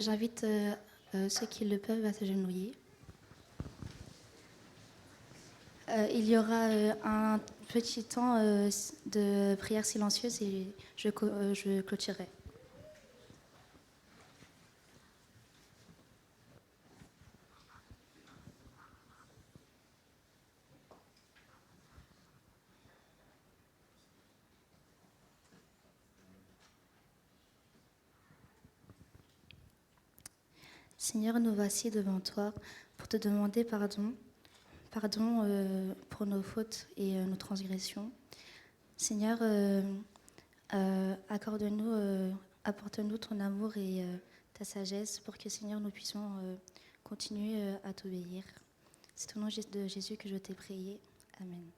J'invite ceux qui le peuvent à s'agenouiller. Il y aura un petit temps de prière silencieuse et je clôturerai. Seigneur, nous voici devant toi pour te demander pardon pour nos fautes et nos transgressions. Seigneur, apporte-nous ton amour et ta sagesse pour que, Seigneur, nous puissions continuer à t'obéir. C'est au nom de Jésus que je t'ai prié. Amen.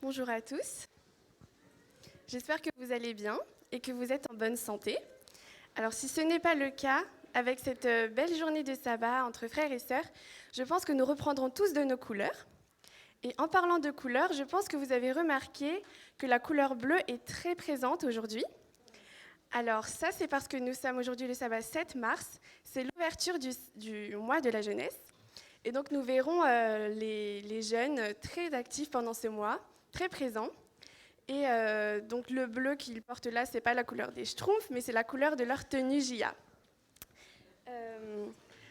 Bonjour à tous, j'espère que vous allez bien et que vous êtes en bonne santé. Alors si ce n'est pas le cas, avec cette belle journée de sabbat entre frères et sœurs, je pense que nous reprendrons tous de nos couleurs. Et en parlant de couleurs, je pense que vous avez remarqué que la couleur bleue est très présente aujourd'hui. Alors ça, c'est parce que nous sommes aujourd'hui le sabbat 7 mars, c'est l'ouverture du mois de la jeunesse. Et donc nous verrons les jeunes très actifs pendant ce mois, très présents. Et donc le bleu qu'ils portent là, ce n'est pas la couleur des Schtroumpfs, mais c'est la couleur de leur tenue JA.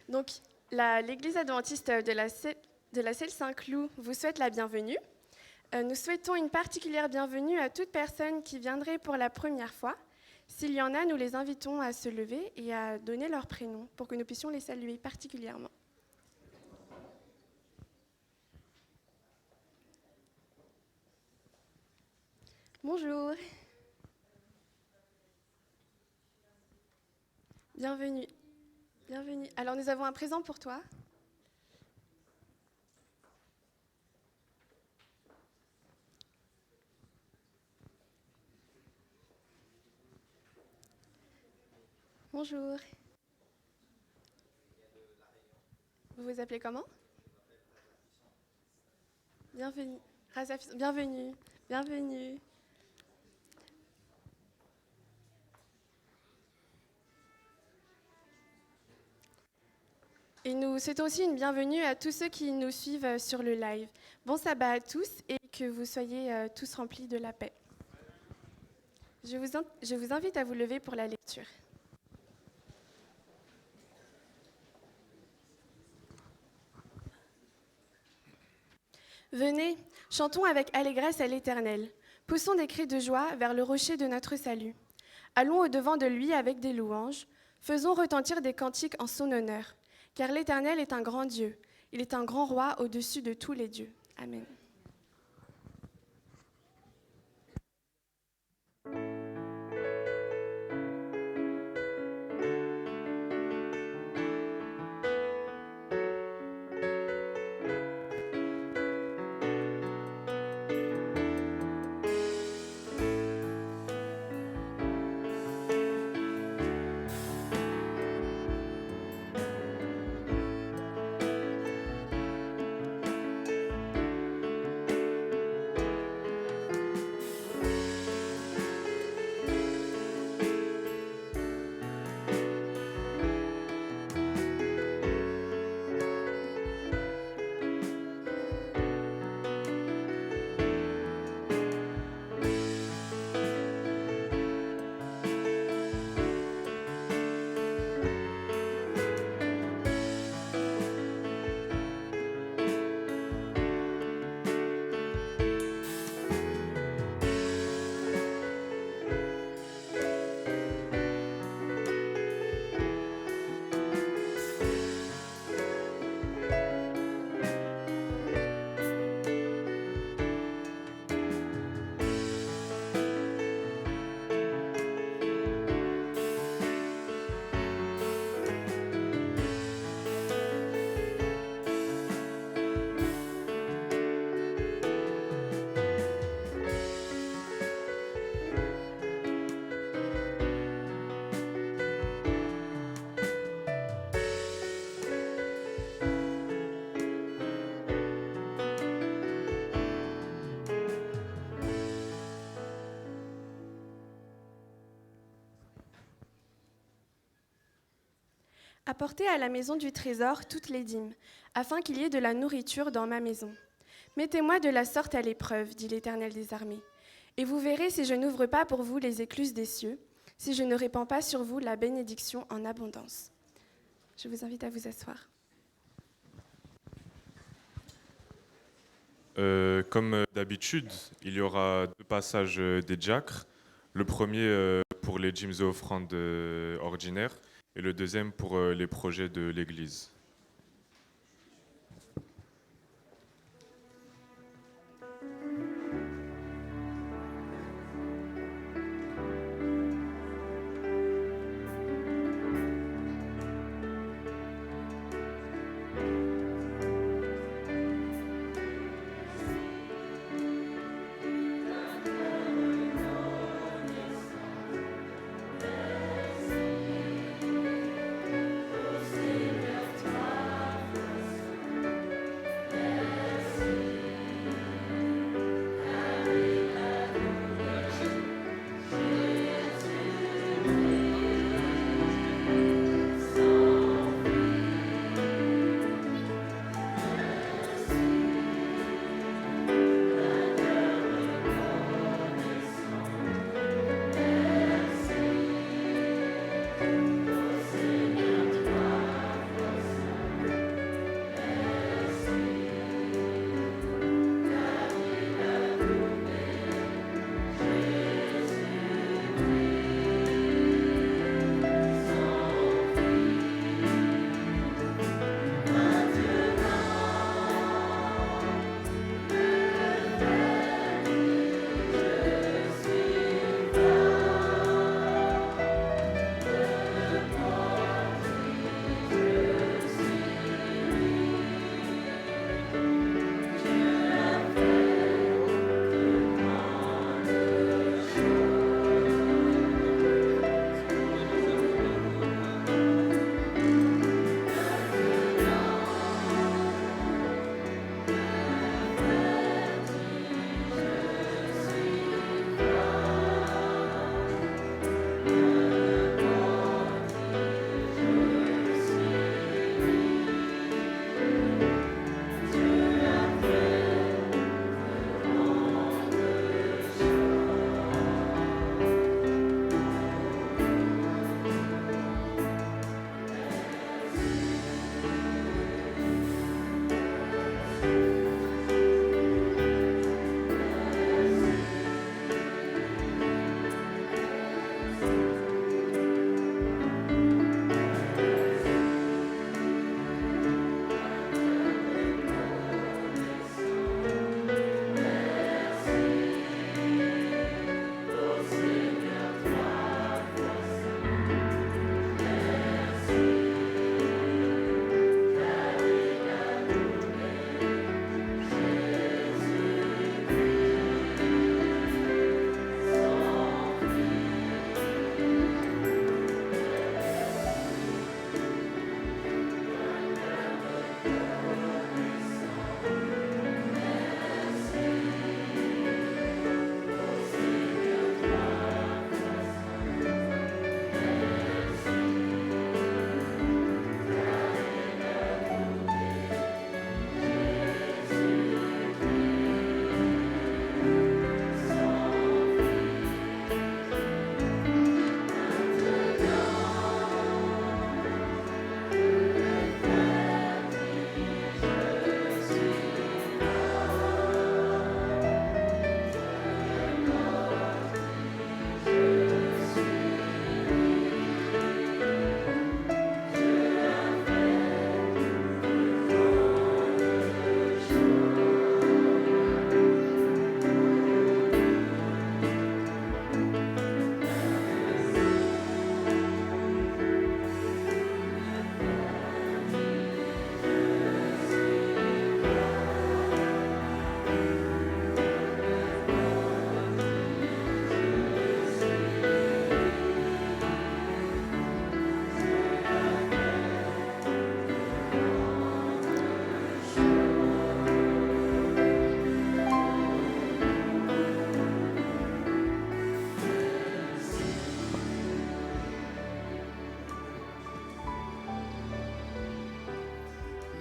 Donc l'Église adventiste de la Selle Saint-Cloud vous souhaite la bienvenue. Nous souhaitons une particulière bienvenue à toute personne qui viendrait pour la première fois. S'il y en a, nous les invitons à se lever et à donner leur prénom pour que nous puissions les saluer particulièrement. Bonjour. Bienvenue. Bienvenue. Alors nous avons un présent pour toi. Bonjour. Vous vous appelez comment? Bienvenue. Bienvenue. Bienvenue. Et nous souhaitons aussi une bienvenue à tous ceux qui nous suivent sur le live. Bon sabbat à tous et que vous soyez tous remplis de la paix. Je vous invite à vous lever pour la lecture. Venez, chantons avec allégresse à l'Éternel. Poussons des cris de joie vers le rocher de notre salut. Allons au-devant de lui avec des louanges. Faisons retentir des cantiques en son honneur. Car l'Éternel est un grand Dieu. Il est un grand roi au-dessus de tous les dieux. Amen. Apportez à la maison du trésor toutes les dîmes, afin qu'il y ait de la nourriture dans ma maison. Mettez-moi de la sorte à l'épreuve, dit l'Éternel des armées, et vous verrez si je n'ouvre pas pour vous les écluses des cieux, si je ne répands pas sur vous la bénédiction en abondance. Je vous invite à vous asseoir. Comme d'habitude, il y aura 2 passages des diacres. Le premier pour les dîmes et offrandes ordinaires et le deuxième pour les projets de l'Église.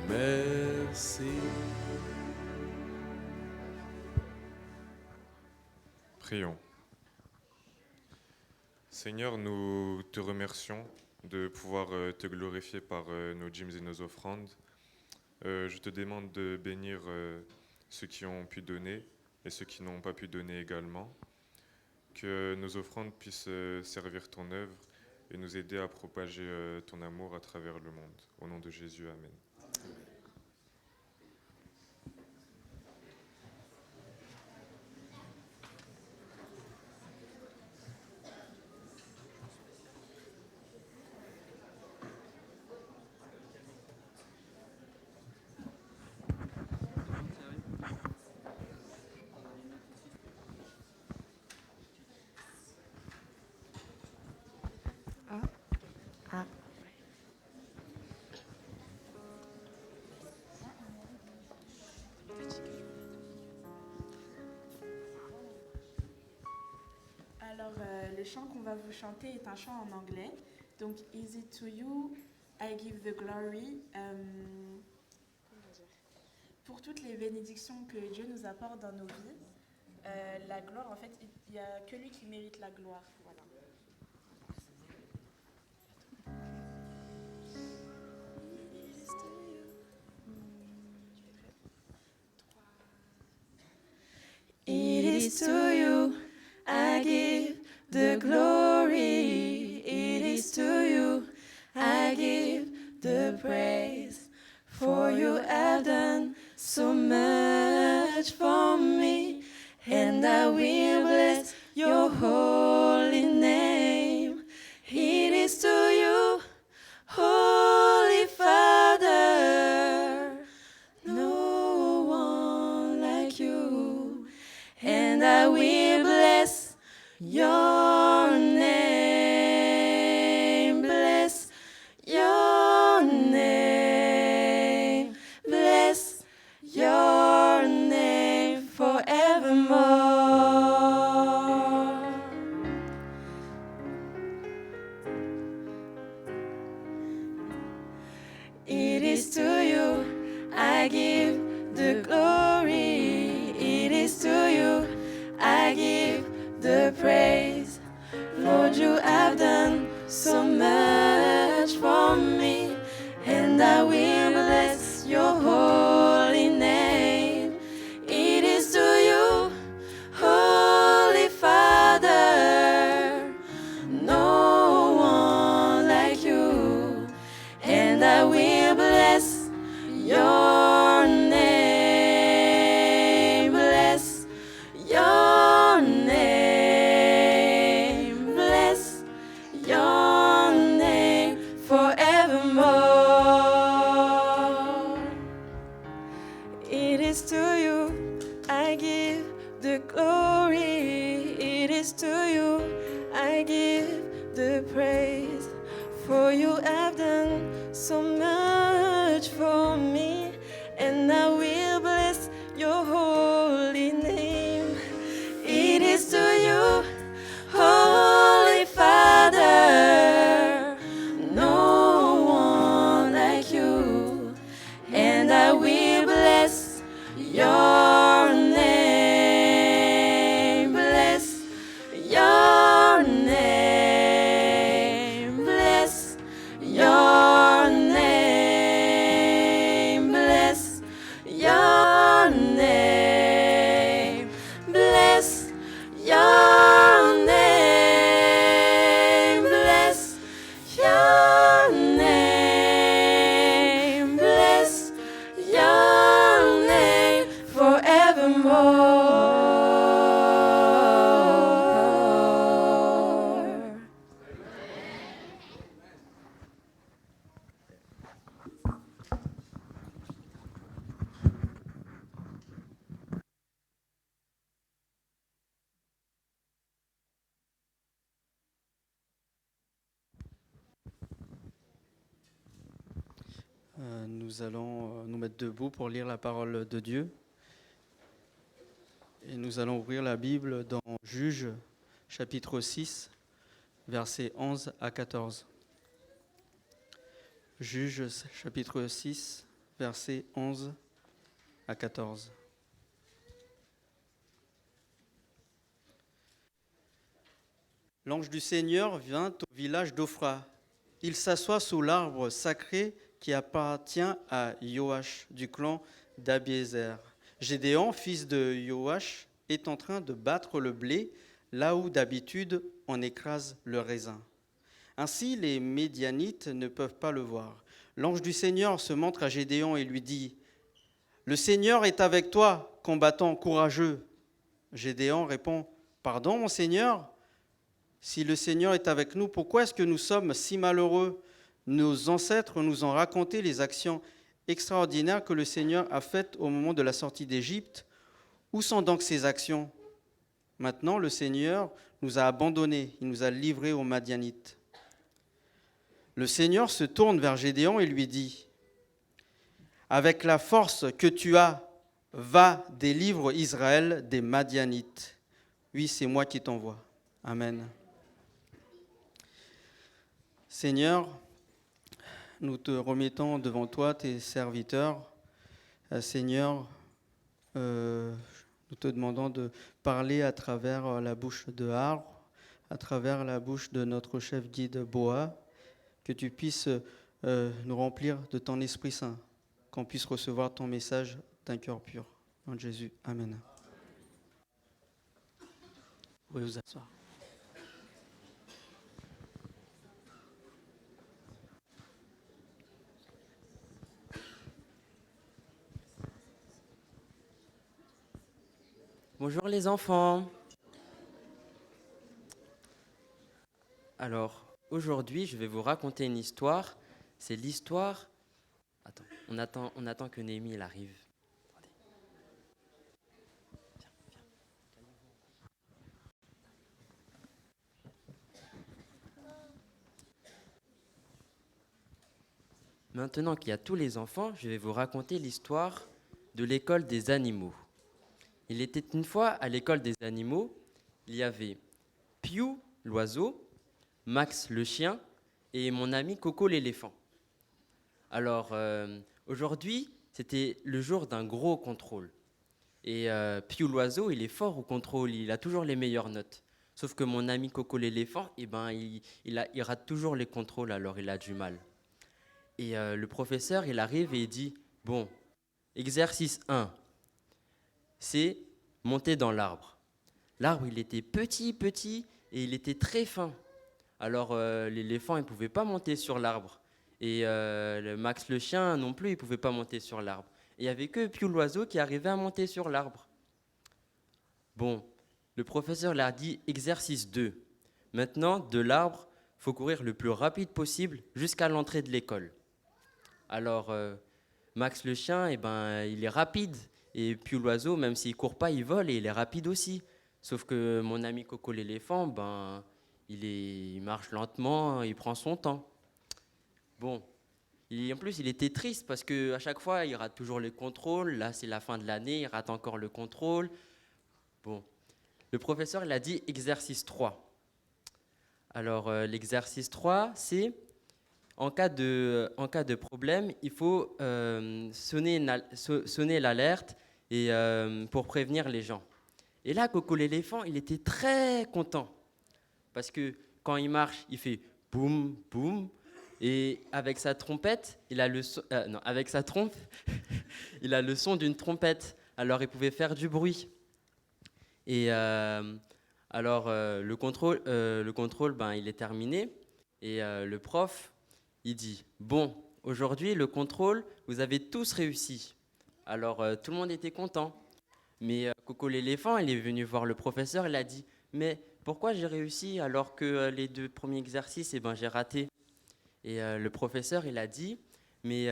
merci. Prions. Seigneur, nous te remercions de pouvoir te glorifier par nos dîmes et nos offrandes. Je te demande de bénir ceux qui ont pu donner et ceux qui n'ont pas pu donner également. Que nos offrandes puissent servir ton œuvre et nous aider à propager ton amour à travers le monde. Au nom de Jésus, Amen. Alors, le chant qu'on va vous chanter est un chant en anglais. Donc, Easy to You, I Give the Glory. Pour toutes les bénédictions que Dieu nous apporte dans nos vies, la gloire, en fait, il n'y a que lui qui mérite la gloire. Voilà. It is to you I give the glory. It is to you I give the praise. For you have done so much for me, and I will bless your holy name. It is to you, Holy Father, no one like you, and I will bless your name, bless your name, bless your name forevermore. It is to you I give the glory. It is to you I give the praise. Lord, you have done so much for me, and I will bless your holy name. It is to you, Holy Father, no one like you, and I will bless your name, bless your name, bless your name forevermore. It is to you I give the glory. It is to you I give the praise. For you have done so much for me, and I will bless your holy name. It is to you, Holy Father, no one like you, and I will bless your name, bless your name, bless your name, bless your name, bless your name, bless your name, bless your name forevermore. Nous allons nous mettre debout pour lire la parole de Dieu. Et nous allons ouvrir la Bible dans Juges, chapitre 6, versets 11 à 14. Juges, chapitre 6, versets 11 à 14. L'ange du Seigneur vint au village d'Ophra. Il s'assoit sous l'arbre sacré qui appartient à Joach du clan d'Abiézer. Gédéon, fils de Joach, est en train de battre le blé là où d'habitude on écrase le raisin. Ainsi, les Médianites ne peuvent pas le voir. L'ange du Seigneur se montre à Gédéon et lui dit : « Le Seigneur est avec toi, combattant courageux. » Gédéon répond : « Pardon, mon Seigneur ? Si le Seigneur est avec nous, pourquoi est-ce que nous sommes si malheureux ? Nos ancêtres nous ont raconté les actions extraordinaires que le Seigneur a faites au moment de la sortie d'Égypte. Où sont donc ces actions ? Maintenant, le Seigneur nous a abandonnés, il nous a livrés aux Madianites. » Le Seigneur se tourne vers Gédéon et lui dit : « Avec la force que tu as, va, délivre Israël des Madianites. Oui, c'est moi qui t'envoie. » Amen. Seigneur, nous te remettons devant toi, tes serviteurs. Seigneur, nous te demandons de parler à travers la bouche de Har, à travers la bouche de notre chef guide Boa, que tu puisses nous remplir de ton Esprit Saint, qu'on puisse recevoir ton message d'un cœur pur. En nom de Jésus, Amen. Vous pouvez vous asseoir. Bonjour les enfants. Alors, aujourd'hui, je vais vous raconter une histoire. C'est l'histoire... Attends, on attend que Néhémie elle arrive. Attendez. Viens. Maintenant qu'il y a tous les enfants, je vais vous raconter l'histoire de l'école des animaux. Il était une fois à l'école des animaux, il y avait Piou, l'oiseau, Max, le chien, et mon ami Coco, l'éléphant. Alors, aujourd'hui, c'était le jour d'un gros contrôle. Et Piou, l'oiseau, il est fort au contrôle, il a toujours les meilleures notes. Sauf que mon ami Coco, l'éléphant, il rate toujours les contrôles, alors il a du mal. Et le professeur, il arrive et il dit : « Bon, exercice 1. C'est monter dans l'arbre. » L'arbre, il était petit et il était très fin. Alors, l'éléphant, il ne pouvait pas monter sur l'arbre. Et Max, le chien, non plus, il ne pouvait pas monter sur l'arbre. Et il n'y avait que Piou, l'oiseau, qui arrivait à monter sur l'arbre. Bon, le professeur leur dit exercice 2. Maintenant, de l'arbre, il faut courir le plus rapide possible jusqu'à l'entrée de l'école. Alors, Max, le chien, il est rapide. Et puis l'oiseau, même s'il ne court pas, il vole et il est rapide aussi. Sauf que mon ami Coco l'éléphant, il marche lentement, il prend son temps. Bon, en plus, il était triste parce qu'à chaque fois, il rate toujours les contrôles. Là, c'est la fin de l'année, il rate encore le contrôle. Bon, le professeur, il a dit exercice 3. Alors, l'exercice 3, c'est en cas de problème, il faut sonner l'alerte et pour prévenir les gens. Et là, Coco l'éléphant, il était très content parce que quand il marche, il fait boum, boum, et avec sa trompette, avec sa trompe, il a le son d'une trompette. Alors, il pouvait faire du bruit. Et alors, le contrôle, il est terminé. Et le prof, il dit : « Bon, aujourd'hui, le contrôle, vous avez tous réussi. » Alors, tout le monde était content. Mais Coco l'éléphant, il est venu voir le professeur, il a dit : « Mais pourquoi j'ai réussi alors que les 2 premiers exercices, j'ai raté ?» Et le professeur, il a dit : « Mais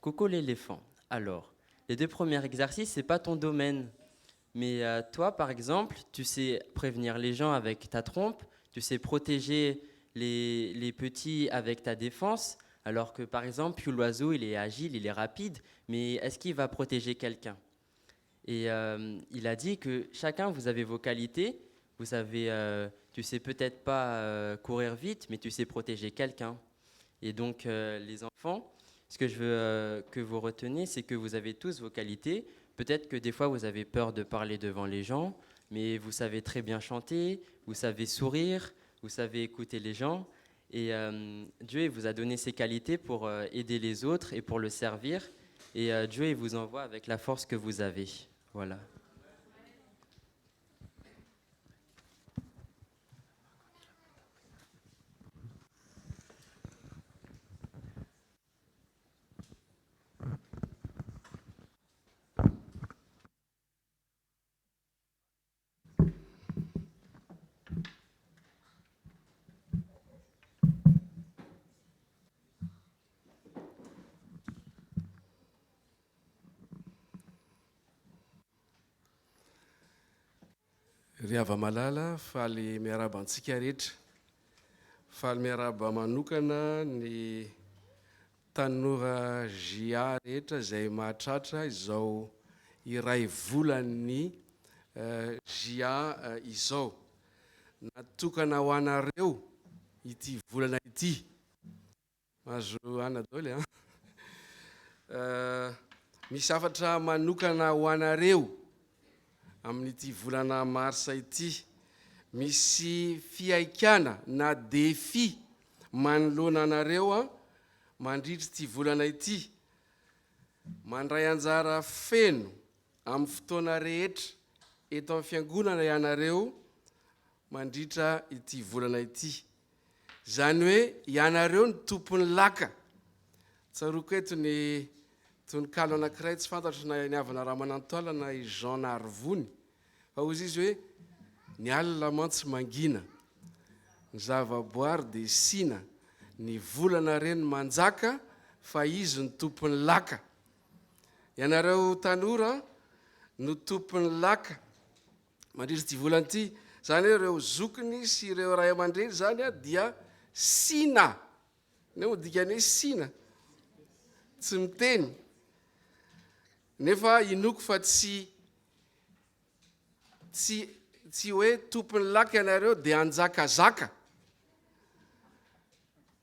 Coco l'éléphant, alors, les 2 premiers exercices, ce n'est pas ton domaine. Mais toi, par exemple, tu sais prévenir les gens avec ta trompe, tu sais protéger les petits avec ta défense, alors que, par exemple, Piou l'oiseau, il est agile, il est rapide, mais est-ce qu'il va protéger quelqu'un ? » Et il a dit que chacun, vous avez vos qualités, tu sais peut-être pas courir vite, mais tu sais protéger quelqu'un. Et donc, les enfants, Ce que je veux que vous reteniez, c'est que vous avez tous vos qualités. Peut-être que des fois, vous avez peur de parler devant les gens, mais vous savez très bien chanter, vous savez sourire, vous savez écouter les gens. Et Dieu il vous a donné ces qualités pour aider les autres et pour le servir. Et Dieu il vous envoie avec la force que vous avez. Voilà. Ry ava-malala faly miaraba antsika rehetra, faly miaraba manokana ny tanora GIA rehetra izay mahatratra izao iray volany GIA izao. Natokana ho anareo ity volana ity. Mahazo ana daholo misy hafatra manokana ho anareo amin'ity volana marsa ity. Misy fiaikana na défi manoloana anareo mandritra ity volana ity. Mandray anjara feno amin'ny fotoana rehetra eto amin'ny fiangonana ianareo mandritra ity volana ity. Zany hoe ianareo ny tompony laka. Tsaroko eto ny tononkalo anankiray tsy fantatro na niavana Ramanantoala na i Jean Narvony. Fa hozy izy hoe ny alina mantsy mangina, ny zavaboary dia sina, ny volana reny manjaka fa izy ny tompony laka. Ianareo tanora no tompony laka mandritra ity volana ity. Zany hoe ireo zokiny sy ireo ray aman-dreny zany dia sina. Ne ho dikany hoe sina tsy miteny. Nefa inoko fa tsy hoe tompony laka ianareo dia anjakazaka,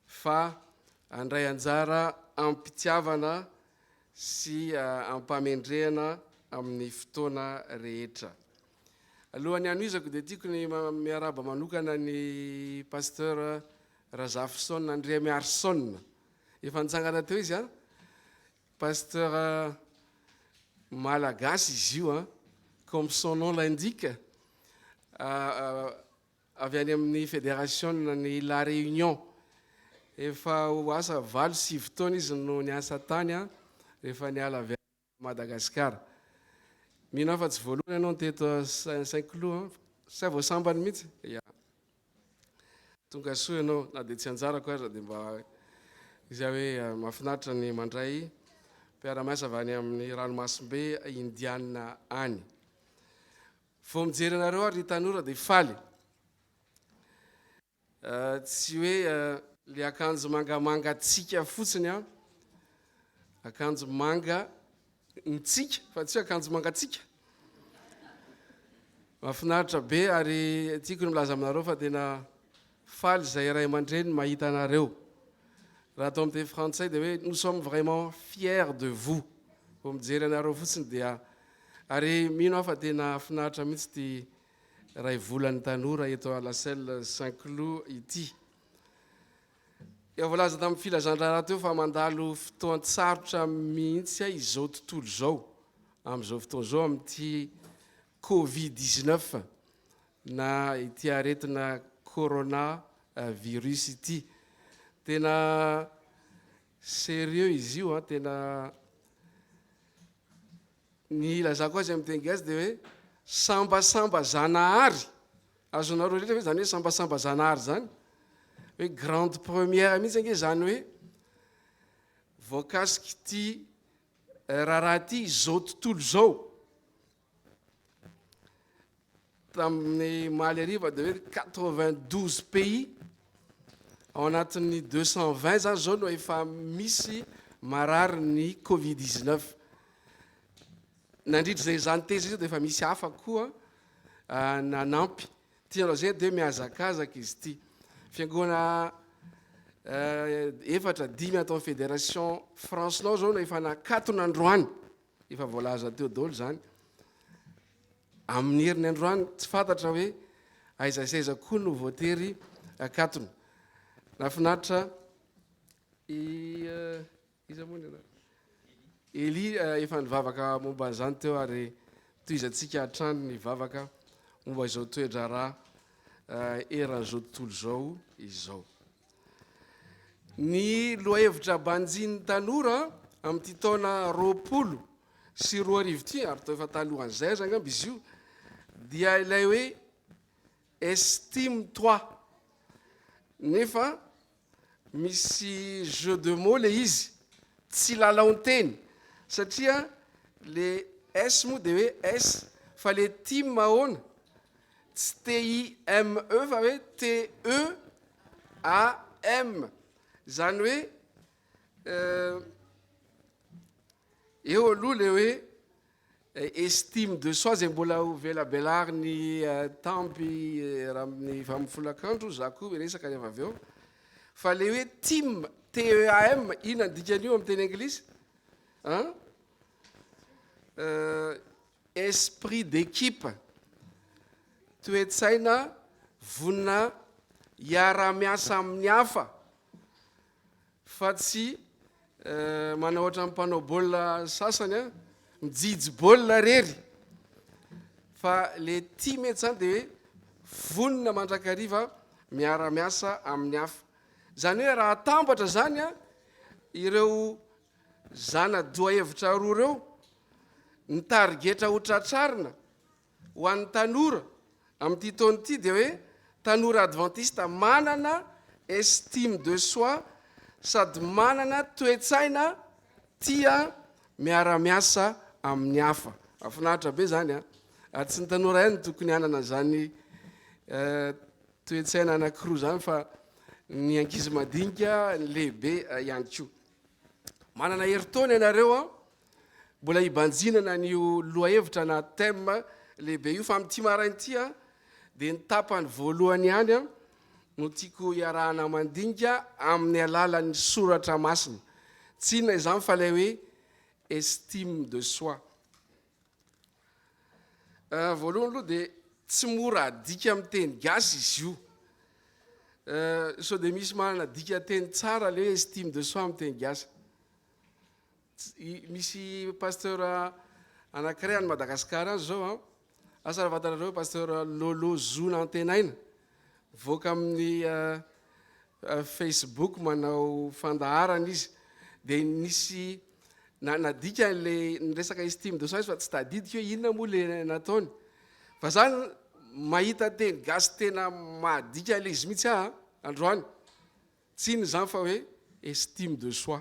fa andray anjara ampitiavana sy ampamendrehana amin'ny fotoana rehetra. Alohan'ny anoizako dia tiako ny miaraba manokana ny pasteur Razafson Andrémiarson. Efa nitsangana teo izy pasteur malagasy izy io comme son nom l'indique, avy any amin'ny fédération ny La Réunion. Efa ho asa 26 taona izy no niasa tany rehefa niala avy Madagasikara. Mino fa tsy voalohany ianao teto Saint-Cloud, sy voasambany mihitsy. Tonga soa ianao na dia tsy anjarako aza dia mba izy hoe mahafinaritra ny mandray mpiara-miasa avy any amin'ny ranomasimbe Indiana any. Vao mijery anareo ary tanora dia faly. Tsy hoe le akanjo mangamanga tsika fotsiny akanjo manga ntsika fa tsy hoe akanjo manga tsika. Mahafinaritra be ary tiako ny milaza aminareo fa tena faly izay ray aman-dreny mahita anareo. Raha atao amin'ny teny frantsay dia hoe nous sommes vraiment fiers de vous. Vao mijery anareo fotsiny dia ary mino fa tena finaritra mihitsy ty ray volan'ny tanora eto à la selle Saint-Cloud ity. Eo voalaza tamin'ny filazan-draharaha teo fa mandalo fotoan-tsarotra mihitsy izao tontolo izao, amin'izao fotoana izao amin'ity Covid-19 na ity aretina corona virus ity. Tena sérieux izy io, tena ny lazako azy amin'ny teny gasy dia hoe sambasamba zanahary. Azonareo rehetra hoe zany hoe sambasamba zanahary zany hoe grande première mihitsy ange zany hoe voakasiky ity raharaha ity izao tontolo izao. Tamin'ny Maly ariva dia hoe 92 pays ao anatin'ny 220 zany zao no efa misy marary ny Covid-19. Nandritra izay zany teza izy dia efa misy hafa koa nanampy. Tianao zay dia mihazakazaka izy ity. Fiangonana efatra 5 atao fédération francenao zao no efa nakatona androany efa voalaza teo dolo zany amin'ny heriny androany tsy fantatra hoe aizasaiza koa no voatery akatona nafinaritra iza moa ny Eli efa nivavaka momba an'izany teo ary toizantsika hatrany nivavaka momba izao toetra raha eran'izao tontolo zao izao. Ny lohahevitra banjin'ny tanora amin'ity taona 20 sy 20 ty ary tao efa talohan'izay zany angamba izy io dia ilay hoe estime toi nefa misy jeu de mots le izy tsy lalaon-teny satria le S moa dia hoe S fa le time ahoana tsy TIME fa hoe TEAM zany hoe eo aloha le hoe estime de soi zay mbola ho velabelary ny tampy raha amin'ny famifolankandro za koa resaka rehefa avy eo fa le hoe time TEAM ina dikan'io amin'ny teny anglisy esprit d'équipe toetsaina vonina hiara-miasa amin'ny hafa fa tsy manao ohatra amin'ny mpanao baolina sasany mijijy baolina rery fa le tia mety zany dia hoe vonina mandrakariva miara-miasa amin'ny hafa zany hoe raha atambatra zany ireo zana-doha hevitra roa reo ny tarigetra ho tratrarina ho an'ny tanora amin'ity taona ity dia hoe tanora adventiste manana estime de soi sady manana toetsaina tia miara-miasa amin'ny hafa. Afinaritra be zany ary tsy ny tanora ihany tokony hanana zany toetsaina anankiroa zany fa ny ankizy madinika ny lehibe ihany koa. Manana heritaona ianareo mbola hibanjinana n'io lohahevitra na thème lehibe io fa amin'ity marain'ity dia ny tapany voalohany ihany no tiako iarahana mandinika amin'ny alalan'ny soratra masina tsy inona izany fa ilay hoe estime de soi. Voalohany aloha dia tsy mora adika amin'ny teny gasy izy io sao dia misy manana dika teny tsara le hoe estime de soi amin'ny teny gasy. Misy pasteur anankiray any Madagasikara any zao asa raha fantarareo pasteur Lolo Zona Antenaina voaka amin'ny Facebook manao fandaharana izy dia nisy nadika le resaka estime de soi fa tsy tadidika hoe inona moa le nataony fa zany mahita teny gasy tena mahadika le izy mihitsy androany tsy iny zany fa hoe estime de soi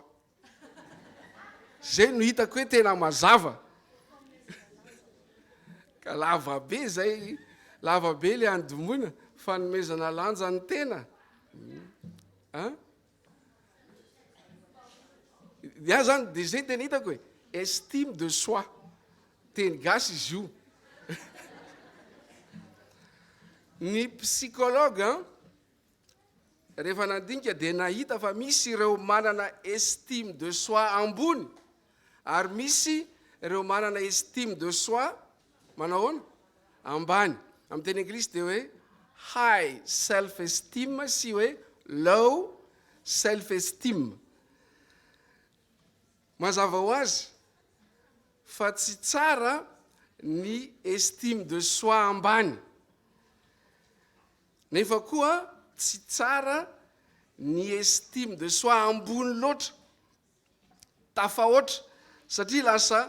zay no hitako hoe tena mazava ka lava be zay lava be le andomoina fanomezana lanja ny tena dia zany dia zay tena hitako hoe estime de soi teny gasy izy io. Ny psychologue rehefa nandinika dia nahita fa misy ireo manana estime de soi ambony ary misy ireo manana estime de soi manahoana ambany amin'ny teny anglisy dia hoe high self esteem sy hoe low self esteem. Mazava ho azy fa tsy tsara ny estime de soi ambany nefa koa tsy tsara ny estime de soi ambony loatra tafahoatra satria lasa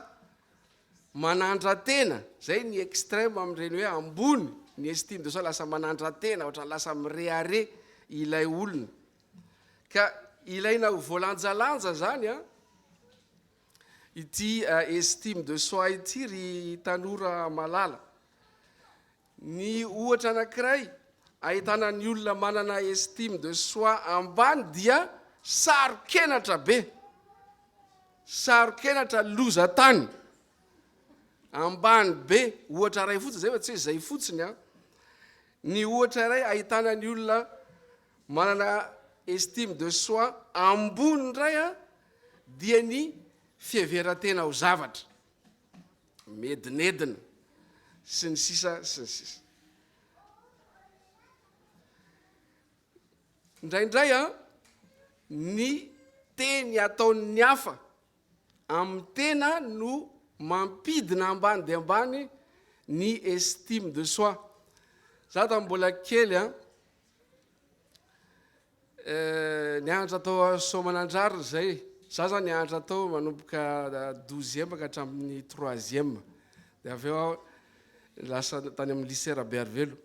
manandra-tena zay ny extrême amin'ireny hoe ambony ny estime de soi lasa manandra-tena ohatrany lasa mirehare ilay olona ka ilaina ho voalanjalanja zany ity estime de soi ity ry tanora malala. Ny ohatra anankiray ahitana ny olona manana estime de soi ambany dia sarokenatra be sarokenatra loza tany ambany be ohatra ray fotsiny zay fa tsy hoe zay fotsiny ny ohatra ray ahitana ny olona manana estime de soi ambony ndray a dia ny fiheverantena ho zavatra medinedina sy ny sisa sy ny sisa. Indraindray a ny teny ataon'ny hafa amin'ny tena no mampidina ambany dia ambany ny estime de soi. Za tamin'ny mbola kely a nianatra tao Soamanandrarina zay. Za zany nianatra tao manomboka 12e ka hatramin'ny 3e. Dia avy eo aho lasa tany amin'ny lycée Rabearvelo.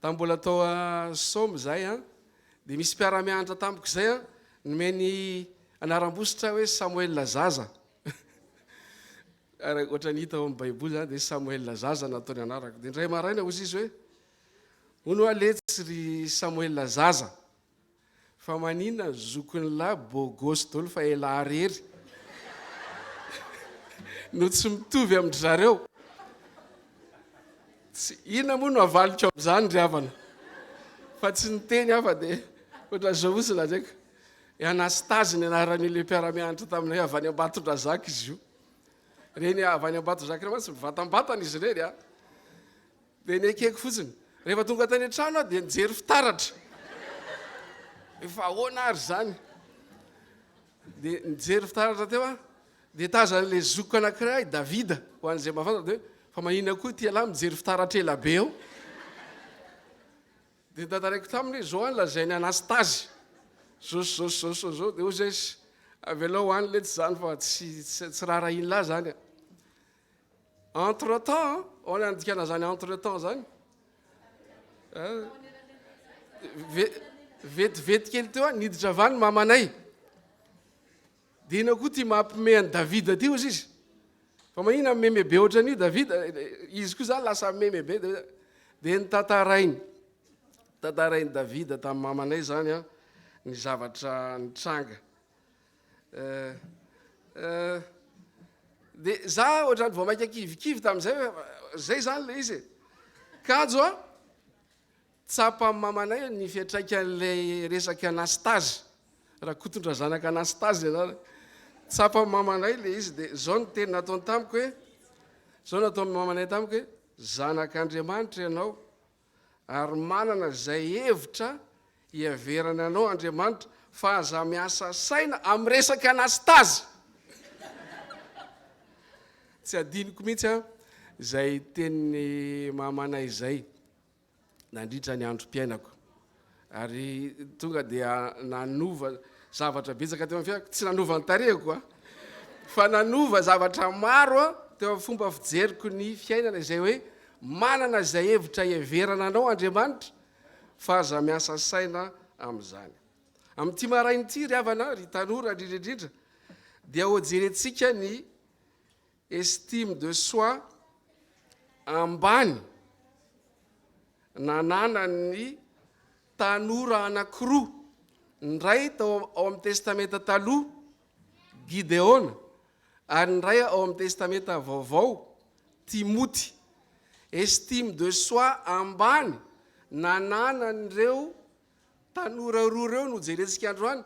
Tamin'ny mbola tao Somme zay a, dia misy mpiara-mianatra tamiko zay a, nomeny anaram-bositra hoe Samuel Lazaza. Ohatra ny hita ao amin'ny Baiboly zany dia Samuel Lazaza nataony anarako. Dia indray maraina ozy izy hoe hono aletsy ry Samuel Lazaza fa maninona zokony lahy bogosy dolo fa ela rery no tsy mitovy amin'ny zareo. Inona moa no avaliko amin'izany ry havana fa tsy niteny afa dia ohatra zao osina ndraika Anastazy ny anaran'ile mpiara-mianatra taminay avy any Ambatondrazaka izy io. Reny avy any Ambatondrazaka reny tsy mivatambatana izy reny a. Dia nekeko fotsiny rehefa tonga tany an-trano dia nijery fitaratra. Efa ahoana ary zany. Dia nijery fitaratra teo a, dia tazan'ilay zokiko anankiray Davida ho an'izay mafantatra dia fa maninona koa ity alahy mijery fitaratra ela be eo. Dia tantaraiko taminy zao any lazainy Anastazy. Zao dia ozy izy avelao any le tsy zany fa tsy raha ino lahy zany. Entre temps, ao ny andikana zany entre temps zany. Vetivety kely teo niditra avy any mamanay. Dia ina koa ty mampime any Davida ty ozy izy. Fa maninona meme be ohatra an'io Davida, izy koa zany lasa meme be. Dia nitantarainy Davida tamin'ny mamanay zany a ny zavatra nitranga. Dia za ohatrany vao maika kivikivy tamin'izay zay zany le izy. Kajo a tsapa amin'ny mamanay ny fiantraikan'ilay resaky Anastazy. Raha kotondra zanaka Anastazy zany. Tsapa amin'ny mamanay le izy dia zao ny teny nataony tamiko hoe, zao nataony mamanay tamiko hoe zanak'Andriamanitra ianao ary manana zay hevitra hiaverana anao Andriamanitra fa aza miasa saina amin'ny resaky Anastazy. Tsy adiniko mihitsy a zay tenin'ny mamanay zay nandritra ny androm-piainako. Ary tonga dia nanova zavatra betsaka teo amin'ny fiainako, tsy nanova ny tarehiko a, fa nanova zavatra maro a teo amin'ny fomba fijeriko ny fiainana izay hoe manana zay hevitra hiaverana anao Andriamanitra fa aza miasa saina amin'izany. Amin'ity marainy ity ry havana ry tanora indrindraindrindra dia ho jerentsika ny estime de soi ambany nanana ny tanora anankiroa. Ny ray tao ao amin'ny testamenta taloha Gideona ary ny ray ao amin'ny testamenta vaovao Timoty. Estime de soi ambany nanana nireo tanora roa reo no jerentsika androany.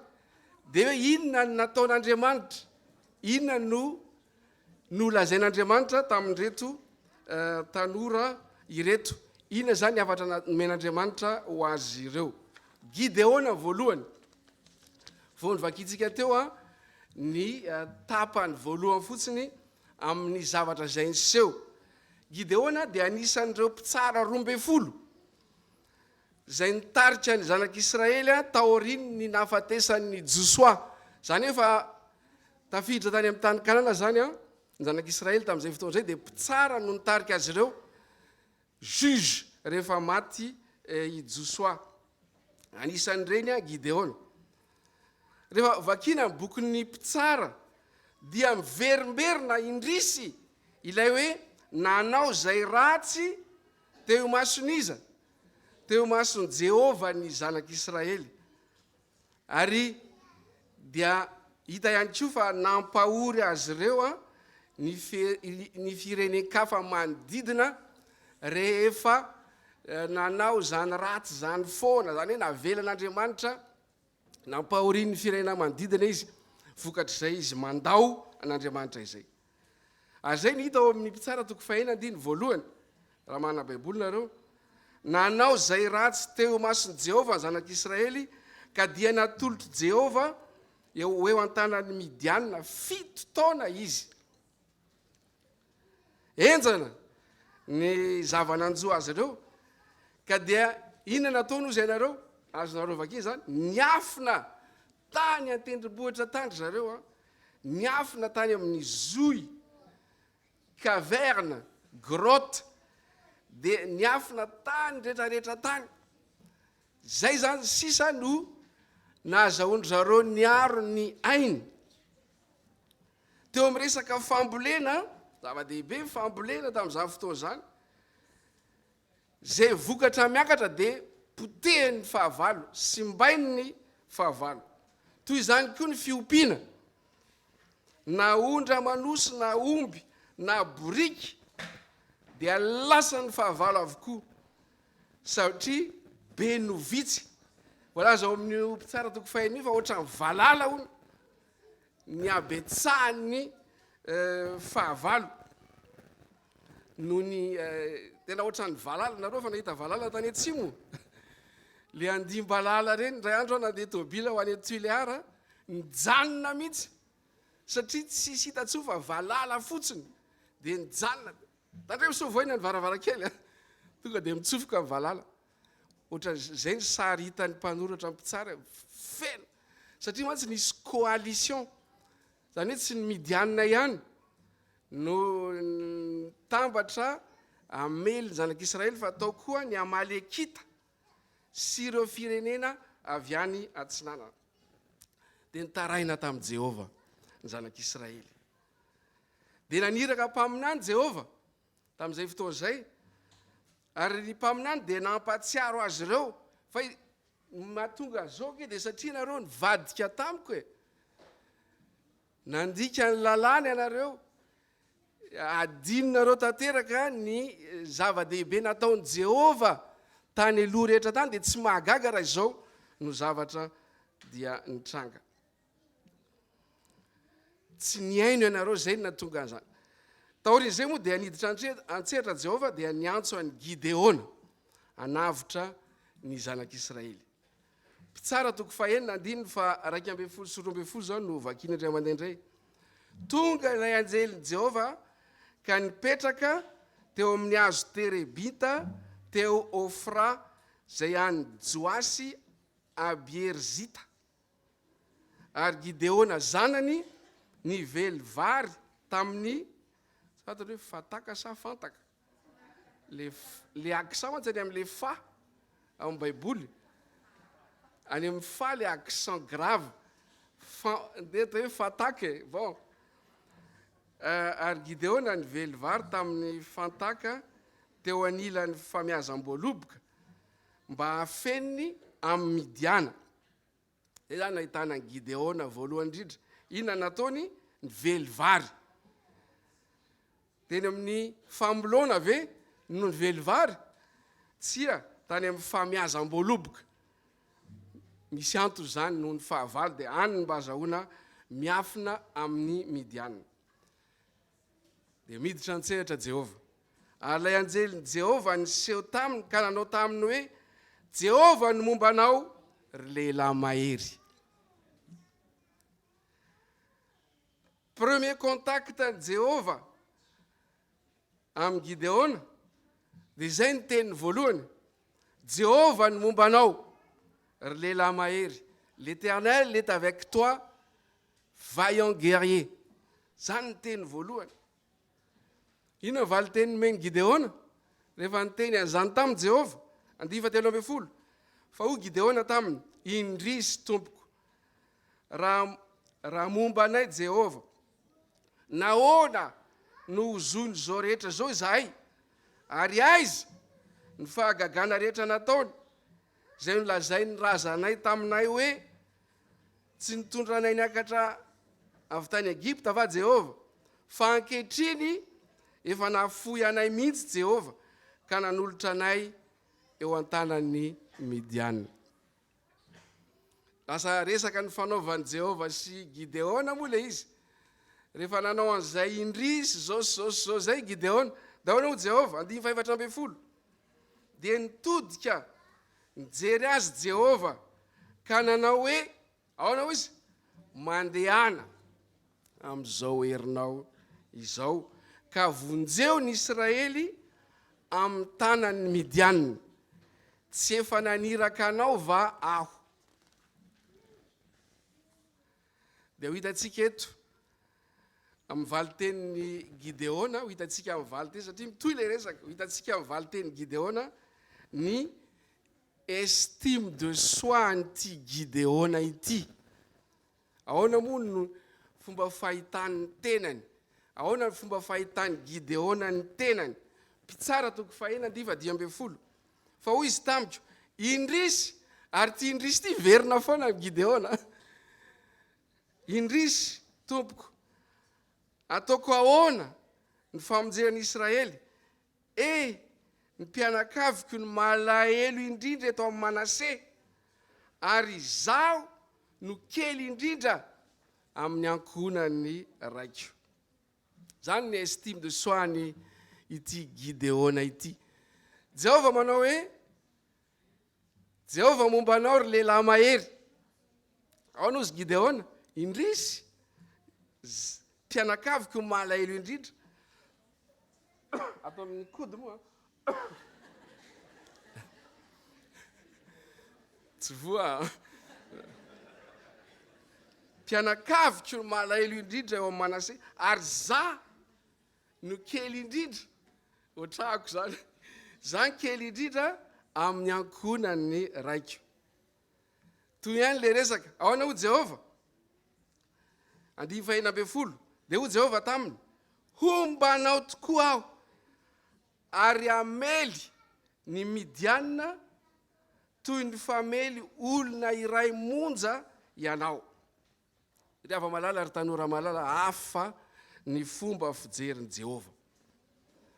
Dia hoe inona no nataon'Andriamanitra, inona no lazain'Andriamanitra tamin'ireto tanora ireto, inona zany afatra nomen'Andriamanitra ho azy ireo. Gideona voalohany, vao nivakitsika teo a ny tapany voalohany fotsiny amin'ny zavatra izay niseho. Gideona dia anisan'ireo mpitsara 12 izay nitarika ny zanak'Israely taoriny ny nahafatesan'ny Josoa. Zany hoe fa tafiditra tany amin'ny tany Kanana zany a ny zanak'Israely tamin'izay fotoana izay dia mpitsara no nitarika azy ireo juge rehefa maty i Josoa. Anisan'ireny a Gideona. Rehefa vakina amin'ny bokin'ny mpitsara dia miverimberina indrisy ilay hoe nanao zay ratsy teo mason'iza, teo mason'i Jehova ny zanak'Israely. Ary dia hita ihany koa fa nampahory azy ireo a ny firenen-kafa manodidina rehefa nanao zany ratsy zany foana, zany hoe navelan'Andriamanitra nampahorian'ny firenena manodidina izy vokatr'izay izy mandao an'Andriamanitra izay. Ary zay ny hita ao amin'ny mpitsara toko fahenandiny voalohany raha mana baiboly nareo, nanao zay ratsy teo mason'i Jehovah ny zanak'Israely ka dia natolotry Jehovah eo an-tanan'ny Midianina 7 taona izy. Enjana ny zavananjo azy ireo ka dia inona nataony izy ianareo azonareo vakia zany, niafina tany an-tendrombohitra tany zareo, niafina tany amin'ny zoy, caverne, grotte, dia niafina tany rehetrarehetra tany. Zay zany sisa no nahazahoandry zareo niaro ny ainy. Teo amin'ny resaka fambolena, zava-dehibe fambolena tamin'izany fotoana zany, zay vokatra miakatra dia potehiny fahavalo, simbainy ny fahavalo. Toy izany koa ny fiompiana, na ondra manosy, na omby, na boriky, dia lasa ny fahavalo avokoa satria be no vitsy. Voalaza ao amin'ny mpitsara toko fahen'ny fa ohatran'ny valala hono ny abetsahany fahavalo noho ny tena ohatran'ny valala. Nareo fa nahita valala tany atsimo, le andimbalala reny ray andro nandeha tôbila ho any Tuileara, nijanona mihitsy satria tsy hita tsoa fa valala fotsiny dia nijanona. Tandreo sovoina ny varavarakely tonga dia mitsofoka amin'ny valala. Ohatran'izay ny sary hitan'ny mpanoratra mpitsara fena satria mantsy nisy coalition, zany hoe tsy ny Midianina ihany no tambatra amely ny zanak'Israely fa atao koa ny Amalekita sy ireo firenena avy any atsinanana. Dia nitaraina tamin'i Jehovah ny zanak'Israely. Dia naniraka mpaminany Jehovah tamin'izay fotoana izay, ary ny mpaminany dia nampatsiaro azy ireo fa mahatonga zao ke dia satria nareo nivadika tamiko e, nandika ny lalàna ianareo, adinonareo tanteraka ny zava-dehibe nataon'i Jehovah tany aloha rehetra tany, dia tsy mahagaga raha izao no zavatra dia nitranga. Tsy niaino ianareo, zay no natonga an'izany. Taorin'izay moa dia niditra antseratra Jehovah dia niantso an'i Gideona hanavotra ny zanak'Israely. Mpitsara toko fahenina andininy fa 2 sy 12 zao no vakiana indray mandeha indray. Tonga ilay anjelin'i Jehovah ka nipetraka teo amin'ny hazo terebita teo Ofra zay any Joasy Abierzita. Ary Gideona zanany nively vary tamin'ny hoe fataka sa fantaka, le accent mantsy any amin'le fa amin'ny baiboly, any amin'ny fa le accent grave dia hoe fataka e. Bon, ary Gideona nively vary tamin'ny fantaka teo anilan'ny famiazam-boaloboka mba hafeniny amin'ny Midiana. Zay zany nahitana ny Gideona voalohany indrindra. Inona nataony? Nively vary. Teny amin'ny fambolona ve no nively vary? Tsia, tany amin'ny famiazam-boaloboka. Misy antony zany noho ny fahavalo dia any mba azahoana miafina amin'ny Midianina. Dia miditra antsehatra Jehovah. Ary ilay anjelin'i Jehovah niseho taminy ka nanao taminy hoe, Jehovah no momba anao ry lehilahy mahery. Premier contact de Jehovah amin'ny Gideona dia zay ny teniny voalohany, Jehovah no momba anao ry lehilahy mahery, l'Éternel est avec toi, vaillant guerrier. Zany ny teny voalohany. Ino valy teny nomeny Gideona rehefa niteny an'izany tamin'i Jehovah? 2:13. Fa ho Gideona taminy, indrisy tompoko, raha momba anay Jehovah, nahoana no hozony zao rehetra zao izahay, ary aiza ny fahagagana rehetra nataony, zay nolazay ny razanay taminay hoe tsy nitondra anay niakatra avy tany Egipta va Jehovah, fa ankehitriny efa nahafoy anay mihitsy Jehovah ka nanolotra anay eo an-tanan'ny Midianina. lasa resaka ny fanaovan'i Jehova sy Gideona moa le izy. Rehefa nanao an'izay indrisy zao zay Gideona, dahoana ho Jehova 540. Dia nitodika nijery azy Jehova ka nanao hoe ahoana izy mandehana amin'izao herinao izao ka vonjeo ny Israely amin'ny tanan'ny Midianina. Tsy efa naniraka anao va aho. Dia ho hitantsika eto amin'ny valitenin'ny Gideona, ho hitantsika amin'ny valiteny satria mitohy ilay resaka. Ho hitantsika amin'ny valitenin'ny Gideona ny estime de soi an'ity Gideona ity. Ahoana moa no fomba fahitany tenany? Ahoana ny fomba fahitany Gideona ny tenany? Mpitsara toko 1:10. Fa hoy izy tamiko, indrisy, ary ty indrisy ty verina foana Gideona. Indrisy tompoko, ataoko ahoana ny famonjeran'ny Israely? Ny mpianakaviko ny malahelo indrindra eto amin'ny Manase, ary zaho no kely indrindra amin'ny ankohonan'ny raiko. Zany ny estime de soi ny ity Gideona ity. Jehova manao hoe, Jehova momba anao ry lehilahy mahery. Ao nozy Gideona, indrisy, mpianakaviko ny malahelo indrindra. Atao amin'ny kody moa. Tsy voa. Mpianakaviko ny malahelo indrindra eo amin'ny Manase, ary za no kely indrindra. Ohatrako zany. Za kely indrindra amin'ny ankohonan'ny raiko. Toy ihany le resaka. Ahoana ho Jehova? 540. Dia ho Jehova taminy, hombanao tokoa aho, ary amely ny Midianina toy ny famely olona iray monja ianao. Riava malala ary tanora malala, hafa ny fomba fijerin'i Jehova.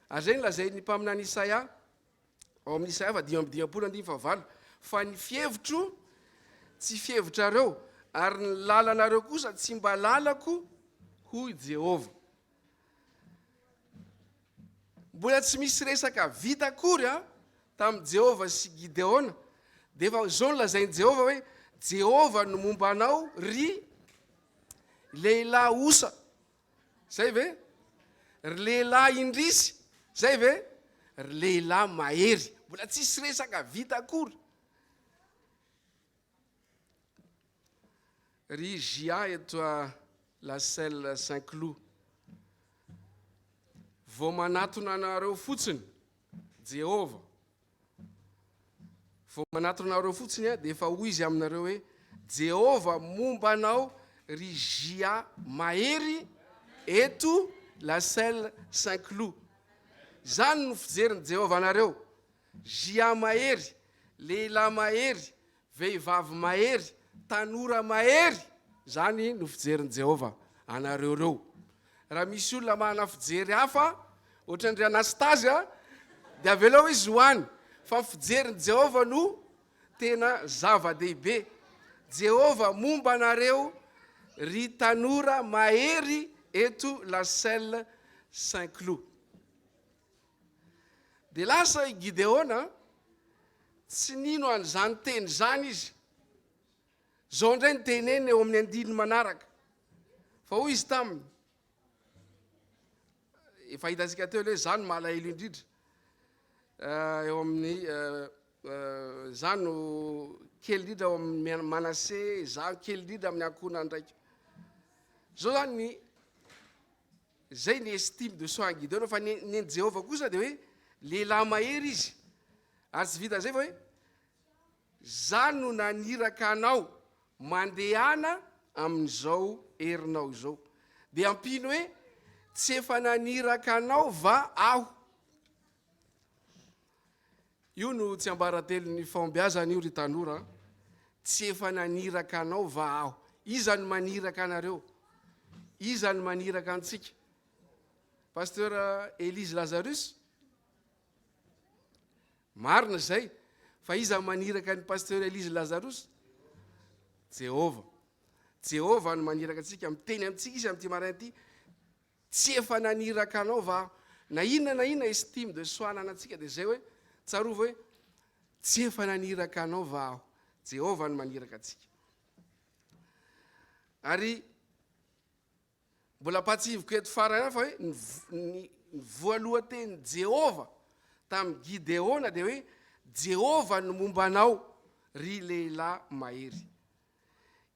Ary zay nylazay ny mpaminany Isaia, ao amin'ny Isaia 10:10, fa ny fievitro tsy fievitrareo, ary ny lalanareo kosa tsy mba lalako, hoy Jehova. Mbola tsy misy resaka vita kory tamin'i Jehova sy Gideona, dia efa zao nolazain'i Jehova hoe Jehova no momba anao ry lehilahy osa. Zay ve? Ry lehilahy indrisy. Zay ve? Ry lehilahy mahery. Mbola tsisy resaka vita kory. Ry Gia eto à la selle Saint-Cloud. Vao manatona anareo fotsiny Jehova. Vao manatona anareo fotsiny dia efa hoy izy aminareo hoe Jehova momba anao ry Gia mahery eto la selle Saint-Cloud. Zany no fijerin'i Jehova anareo. Gia mahery, lehilahy mahery, vehivavy mahery, tanora mahery. Zany no fijerin'i Jehova anareo reo. Raha misy olona manana fijery hafa, ohatran'ry Anastasia, dia avelao izy hoany. Fa fijerin'i Jehova no tena zava-dehibe. Jehova momba anareo ry tanora mahery eto la selle Saint-Cloud. Dia lasa i Gideona tsy nino an'izany teny zany izy. Zao indray ny teneny eo amin'ny 9 manaraka. Fa hoy izy taminy, efa hitantsika teo hoe zany malahelo indrindra. Eo amin'ny zany no kely indrindra ao amin'ny Manase, za kely indrindra amin'ny ankohonany ndraiky. Zao zany zay ny estime de soi Gideona. Fa ny Jehova kosa dia hoe lehilahy mahery izy. Ary tsy vita zay fa hoe za no naniraka anao mandehana amin'izao herinao izao. Dia ampino hoe tsy efa naniraka anao va aho. Io no tsy ambaratelon'ny fahombiazana io ry tanora. Tsy efa naniraka anao va aho. Iza no maniraka anareo? Iza no maniraka antsika? Pasteur Élise Lazarus? Marina zay. Fa iza maniraka ny pasteur Élise Lazarus? Jehova no maniraka antsika miteny amintsika izy amin'ity maraina ity, tsy efa naniraka anao va na inona estime de soi nanantsika dia zay hoe tsarova hoe tsy efa naniraka anao va aho. Jehova no maniraka antsika. Ary mbola patsivoko eto farana fa hoe ny voalohateny Jehova tamin'ny Gideona dia hoe Jehova no momba anao ry lehilahy mahery.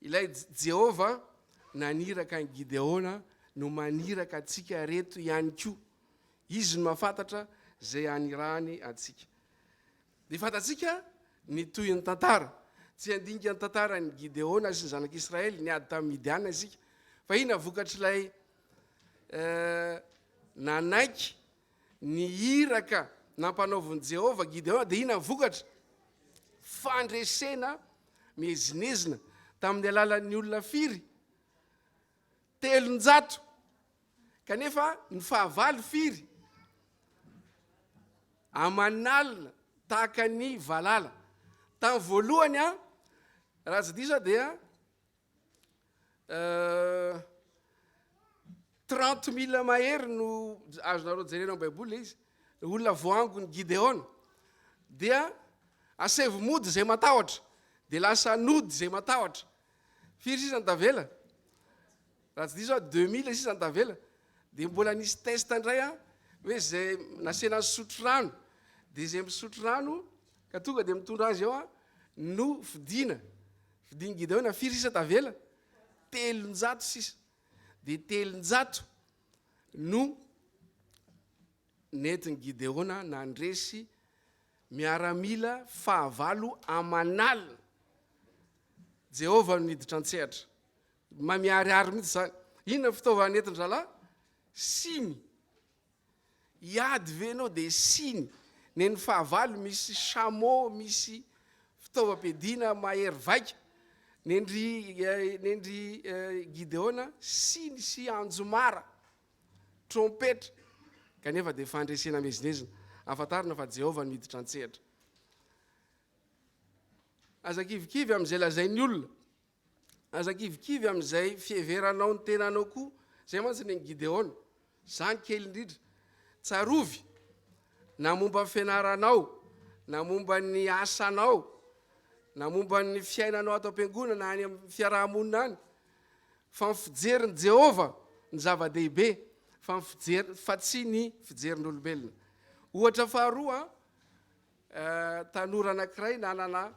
Ilay Jehova naniraka ny Gideona no maniraka antsika reto ihany koa. Izy no mahafantatra zay anirahany antsika. Dia fantatsika ny toy ny tantara. Tsy handinika ny tantara ny Gideona sy ny zanak'Israely niady tamin'ny Midiana isika. Fa iny vokatr'ilay nanaiky ny iraka nampanaovin' Jehova Gideona dia iny vokatra fandresena mezinezina tamin'ny alalan'ny olona firy 300 kanefa ny fahavalo firy amanalina tahaka ny valala. Tamin'ny voalohany raha tsy diso dia 30,000 mahery no azonareo jerena baiboly izy olona voangony Gideona dia asevo mody zay matahotra dia lasa nody zay matahotra. Firy sisa ny tavela? Raha tsy diso 2000 sisa ny tavela. Dia mbola nisy test indray hoe zay nasena sotro rano dia zay misotro rano ka tonga dia mitondra azy ao no fidiny Gideona. Firy sisa tavela? 300 sisa. Dia 300 no netiny Gideona nandresy miaramila fahavalo amanalina. Jehova no niditra an-tsehatra mamiariary mihitsy zany. Inona fitaovana netiny zalahy? Siny. Iady venao dia siny. Neny fahavalo misy chameau, misy fitaovam-piadiana mahery vaika. Nendry Gideona siny sy anjomara, trompetra. Kanefa dia fandresena mezinezina. Afantarina fa Jehova miditra an-tsehatra. Aza kivikivy amin'izay lazain'ny olona. Aza kivikivy amin'izay fieveranao ny tenanao koa. Zay mantsy ny Gideona. Zany kely indrindra. Tsarovy na momba ny fianaranao, na momba ny asanao, na momba ny fiainanao ato am-piangonana na any amin'ny fiarahamonina any. Fa ny fijerin'i Jehova ny zava-dehibe, fa tsy ny fijerin'olombelona. Ohatra faharoa, tanora anankiray nanana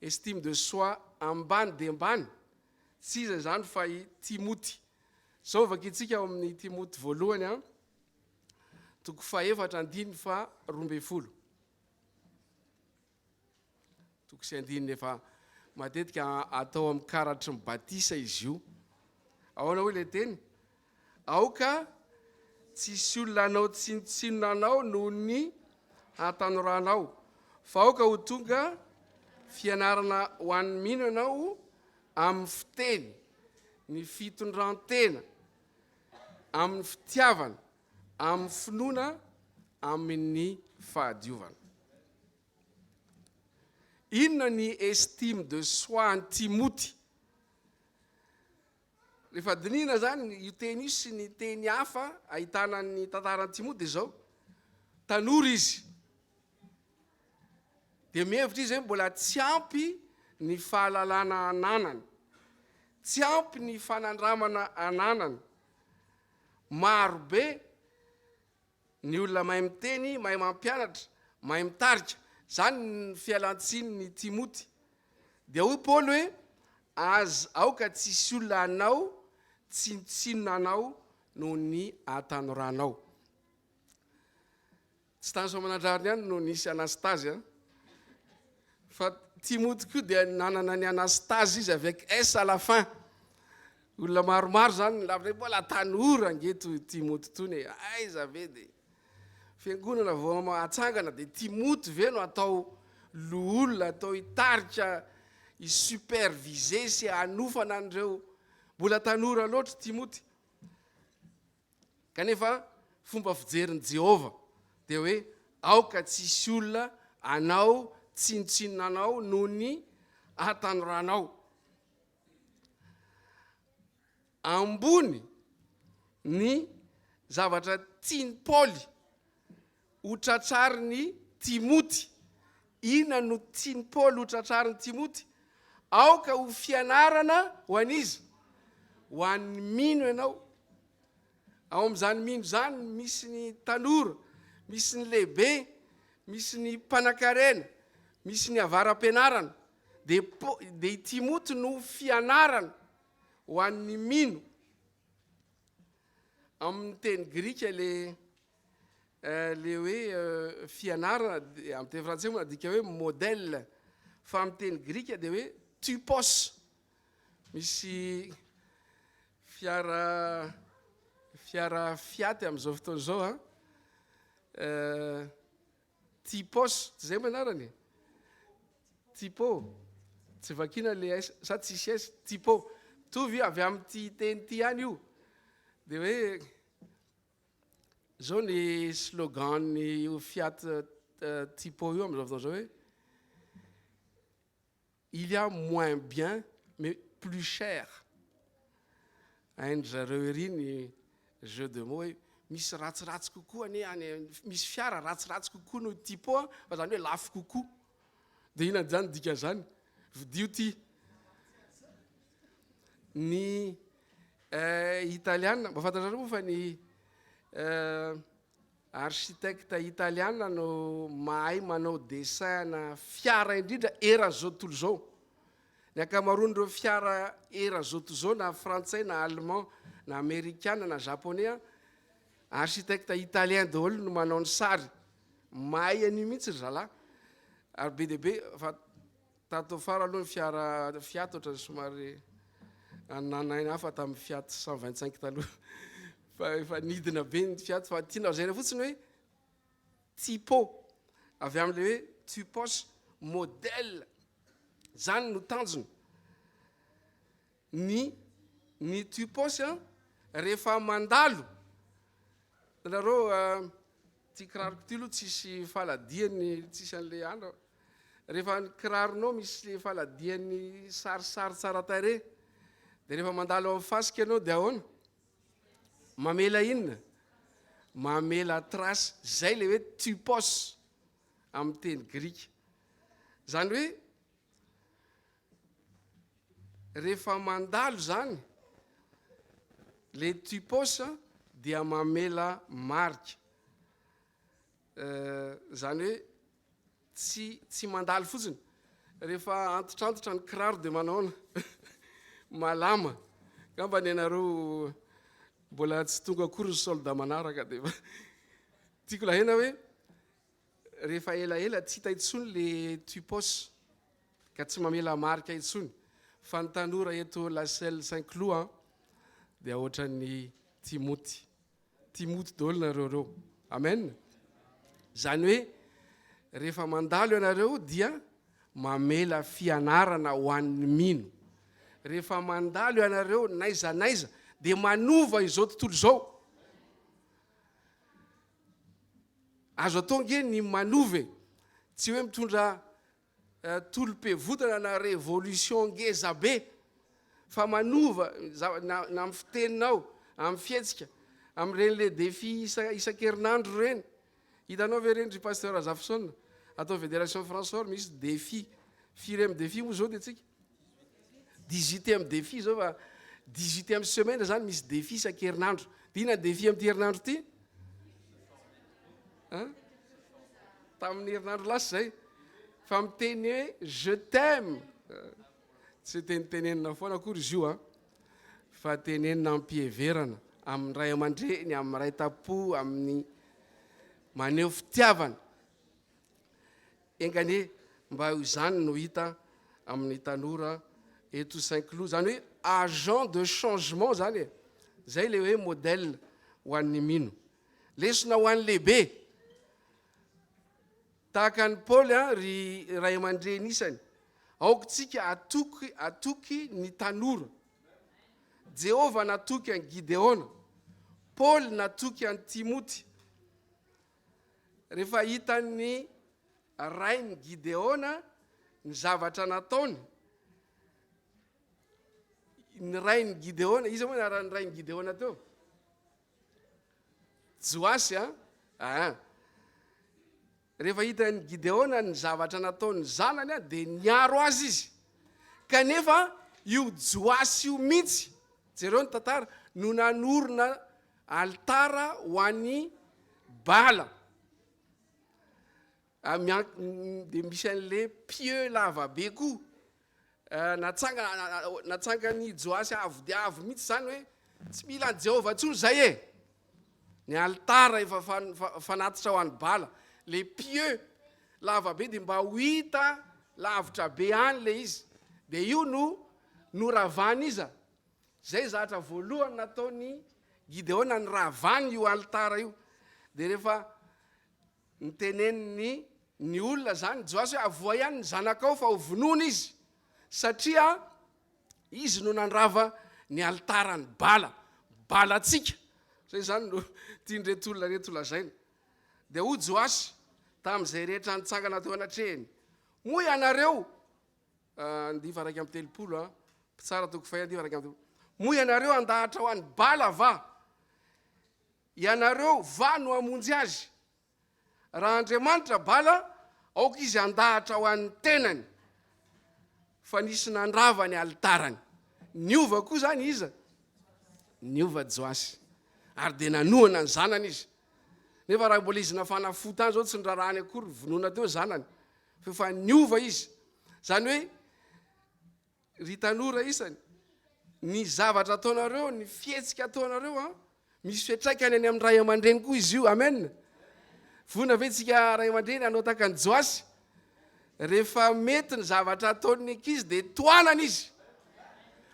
estime de soi ambany dia ambany. Tsy iza zany fa i Timoty. Zao vakitsika ao amin'ny Timoty voalohany 4:12. Toko sy andininy efa matetika atao amin'ny karatry ny batisa izy io. Ahoana hoe le teny? Aoka tsisy olona anao tsinontsinonanao noho ny hatanoranao, fa aoka ho tonga fianarana ho an'ny mino anao amin'ny fiteny, ny fitondrantena, amin'ny fitiavana, amin'ny finoana, amin'ny fahadiovana. Inona ny estime de soi ny Timoty? Rehefa dinihina zany io teny io sy ny teny hafa ahitana ny tantaran'ny Timoty dia zao. Tanora izy. Dia mihevitra izy hoe mbola tsy ampy ny fahalalana ananany, tsy ampy ny fanandramana ananany. Marobe ny olona mahay miteny, mahay mampianatra, mahay mitarika. Zany ny fialantsiny ny Timoty. Dia hoy Paoly hoe aoka tsisy olona anao tsinotsinona anao noho ny hatanoranao. Tsy tany Soamanandrariny ihany no nisy Anastazy. Fa Timoty koa dia nanana ny Anastazy izy avec S à la fin. Olona maromaro zany lavitra mbola tanora angeto Timoty tony. Aiza ve dia fiangonana vao atsangana dia Timoty ve no atao loholona, atao hitarika, hisupervise sy hanofana an'ireo mbola tanora loatra Timoty. Kanefa fomba fijerin'i Jehova dia hoe aoka tsisy olona anao tsinotsinona anao noho ny hatanoranao. ambony ny zavatra tiany Paoly ho tratrariny Timoty. Inona no tiany Paoly ho tratrariny Timoty? Aoka ho fianarana ho an'izy, ho an'ny mino ianao. Ao amin'izany mino zany misy ny tanora, misy ny lehibe, misy ny mpanan-karena, misy ny avaram-pianarana. Dia i Timoty no fianarana ho an'ny mino. Amin'ny teny grika le hoe fianarana, amin'ny teny frantsay moa adika hoe modèle, fa amin'ny teny grika dia hoe typos. Misy fiara fiaty amin'izao fotoana izao typos, tsy zay manarany, typo, tsy vakina le s sa tsisy s, typo, tovy avy amin'ty teny ty ihany io. Dia hoe zao ny slogan ny fiaty typo io amin'izao fotoana izao hoe il y a moins bien mais plus cher. Haindry zareo ery ny jeu de mots hoe misy ratsiratsy kokoa misy fiara ratsiratsy kokoa no typo, fa zany hoe lafo kokoa. Dia inona zany dika zany? Vidio ty. Ny italiana, mba fantatrareo moa fa ny architecte italiana no mahay manao dessin na fiara indrindra eran'izao tontolo izao. Ny ankamaroan'ireo fiara eran'izao tontolo izao, na frantsay na allemand na amérikana na japonais, architecte italien daholo no manao ny sary. Mahay an'io mihitsy ry zalahy. Ary be dia be, fa tato fara aloha ny fiara Fiat ohatran'ny somary ananaina hafa tamin'ny Fiat 125 taloha. Fa efa nidina be ny Fiat, fa tiana lazaina fotsiny hoe typo, avy amin'le hoe typos, modèle. Zany no tanjony. Ny typos rehefa mandalo, nareo ty kiraroko ty aloha tsisy faladiany, tsisy an'le andro. Rehefa ny kiraronao misy faladiany sarisary tsara tarehy, dia rehefa mandalo amin'ny fasika ianao dia ahoana? Mamela inona? Mamela trasy. Zay le hoe typos amin'ny teny grika. Zany hoe rehefa mandalo zany le typos dia mamela marika. Zany hoe tsy mandalo fotsiny. Rehefa antitrantotra ny kiraro dia manaona malama. Ngamba ny anareo mbola tsy tonga akory ny soldat manaraka dia tiako lahena hoe rehefa elaela tsy hita intsony le typos ka tsy mamela marika intsony. Fa ny tanora eto Laselle Saint-Cloud dia ohatran'ny Timoty. Timoty daholo nareo reo. Amen. Zany hoe rehefa mandalo ianareo dia mamela fianarana ho an'ny mino. Rehefa mandalo ianareo naizanaiza dia manova izao tontolo izao. Azo atao nge ny manova, tsy hoe mitondra tolo-pevotana na révolution ngeza be, fa manova na amin'ny fiteninao, amin'ny fietsika, amin'ireny le défi isan-kerinandro reny. Hitanao ve reny ry pasteur Azafisona atao fédération François misy défi, firy amin'ny défi moa zao dia tsika 18e défi zao, fa 18e semaine zany misy défi isan-kerinandro. Dia inona défi amin'ny herinandro ty? Tamin'ny herinandro lasa zay fa miteny hoe je t'aime, tsy tenitenenina foana akory izy io fa tenenina ampiheverana amin'ny ray aman-dreny, amin'ny ray tapo, amin'ny maneho fitiavana. Engane mba ho izany no hita amin'ny tanora eto Saint-Cloud, zany hoe agent de changement zany e. Zay le hoe modèle ho an'ny mino. Lesona ho an'ny lehibe. Tahaka ny Paoly ry ray aman-dreny isany. Aokontsika atoky ny tanora. Jehova natoky an Gideona. Paoly natoky an Timoty. Rehefa hitan'ny rainy Gideona ny zavatra nataony, ny rainy Gideona, izy moa narany rainy Gideona teo. Joasy rehefa hitany Gideona ny zavatra nataony zanany dia niaro azy izy. Kanefa io Joasy io mihitsy, jereo ny tantara, no nanorona altara ho an'ny Bala. Dia misy an'le pieux lava be koa. Natsangany Joasy avo dia avo mihitsy zany hoe tsy mila ny Jehovah ntsony zay e. Ny altara efa fanatitra ho an'ny Bala. Le pieux lava be dia mba ho hita lavitra be any le izy. Dia io no ravany iza. Zay zatra voalohany nataony Gideona, ny ravany io altara io. Dia rehefa niteneniny ny olona zany Joasy hoe avoa ihany ny zanakao fa ho vonoina izy, satria izy no nandrava ny altarany balatsika. Zay zany no tiandreto olona reto lazaina. Dia ho Joasy tamin'izay rehetra nitsangana teo anatrehany, moa ianareo, andiva raiky amby telopolo, mpitsara toko fay andiva raiky amby telopolo, moa ianareo andahatra ho an'ny Bala va, ianareo va no amonjy azy. Raha Andriamanitra Bala, aoka izy andahatra ho an'ny tenany, fa nisy nandrava ny altarany. Niova koa zany iza, niova Joasy, ary dia nanohana ny zanany izy. Nefa raha mbola izy nafana fotany zao tsy nirarahany akory vonoana teo zanany, fa niova izy. Zany hoe ry tanora isany, ny zavatra ataonareo, ny fihetsika ataonareo, misy fiatraikany any amin'ny ray aman-dreny koa izy io. Amen. Vona vetsika ray aman-dreny anao tahaka ny Joasy, rehefa mety ny zavatra ataon'ny ankizy dia toanana izy.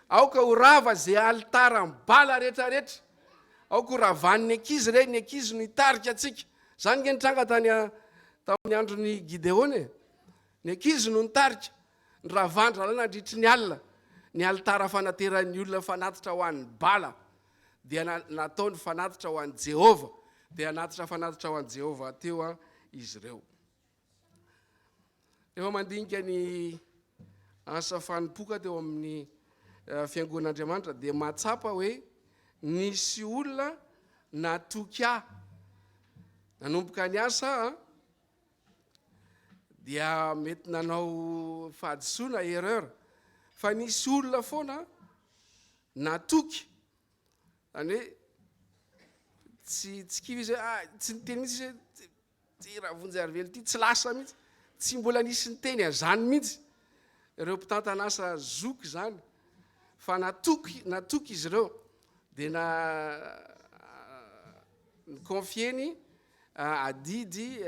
Aoka ho rava zay altara Bala rehetrarehetra, aoka ho ravan'ny ankizy ireny, ny ankizy no hitarika atsika. Zany nge nitranga tamin'ny andron'ny Gideona, ny ankizy no nitarika, ny ravandra lana nandritry ny alina. Ny altara fanateran'ny olona fanatitra ho an'ny Bala dia nataony fanatitra ho an'ny Jehovah, dia anatitra fanatitra ho an'ny Jehovah teo izy ireo. Rehefa mandinika ny asa fanompoka teo amin'ny fiangonan'Andriamanitra dia mahatsapa hoe nisy olona natoky nanomboka ny asa dia mety nanao fahadisoana, erreur, fa nisy olona foana natoky. Zany hoe tsy kivy izy tsy niteny mihitsy hoe raha vonjy arively ty tsy lasa mihitsy, tsy mbola nisy niteny azany mihitsy ireo mpitantanasa zoky zany, fa natoky izy ireo dia nikonfieny adidy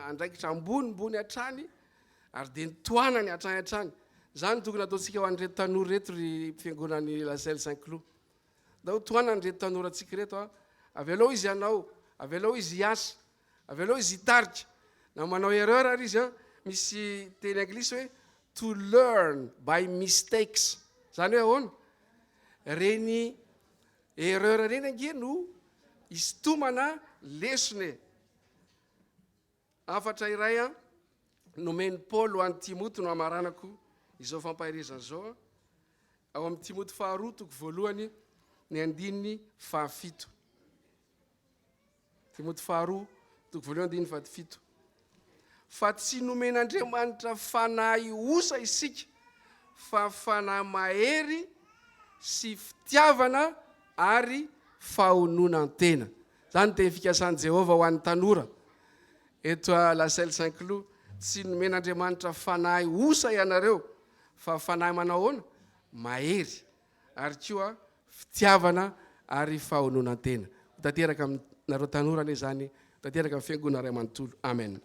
andraikitra ambonimbony hatrany, ary dia nitoanany hatrany. Zany tokony ataontsika ho an'reto tanora reto ry fiangonan'ny La Salle Saint-Cloud. Da ho toanany reto tanora atsika reto, avy alao izy ianao, avy alao izy hiasa, avy alao izy hitarika. Na manao erreur ary izy, misy teny anglisy hoe to learn by mistakes. Zany hoe ahoana? Reny erreur reny ange no isitomana lesone. Afatra iray nomeny Paul ho an'ny Timoty no amaranako izao fampaherezana zao, ao amin'ny Timoty 2:1 ny andininy 7. Timoty 2:1 fa tsy nomen'Andriamanitra fanahy osa isika, fa fanahy mahery sy fitiavana ary fahononan-tena. Zany teny fikasan'i Jehovah ho an'ny tanora eto La Salle Saint-Cloud. Tsy nomen'Andriamanitra fanahy osa ianareo, fa fanahy manao ahoana? Mahery, ary koa fitiavana ary fahononan-tena. Tanteraka aminareo tanora ane zany, tanteraka amin'ny fiangonana Ray Manontolo. Amen.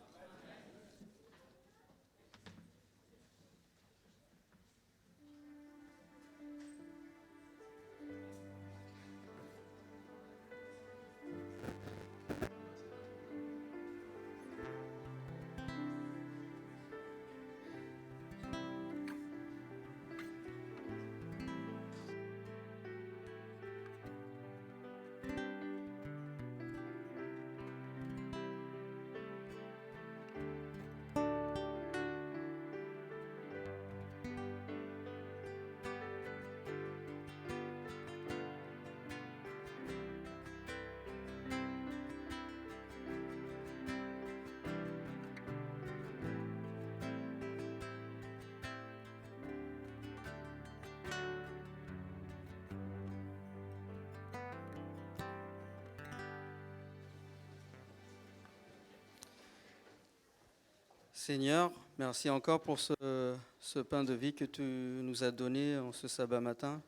Seigneur, merci encore pour ce pain de vie que tu nous as donné en ce sabbat matin.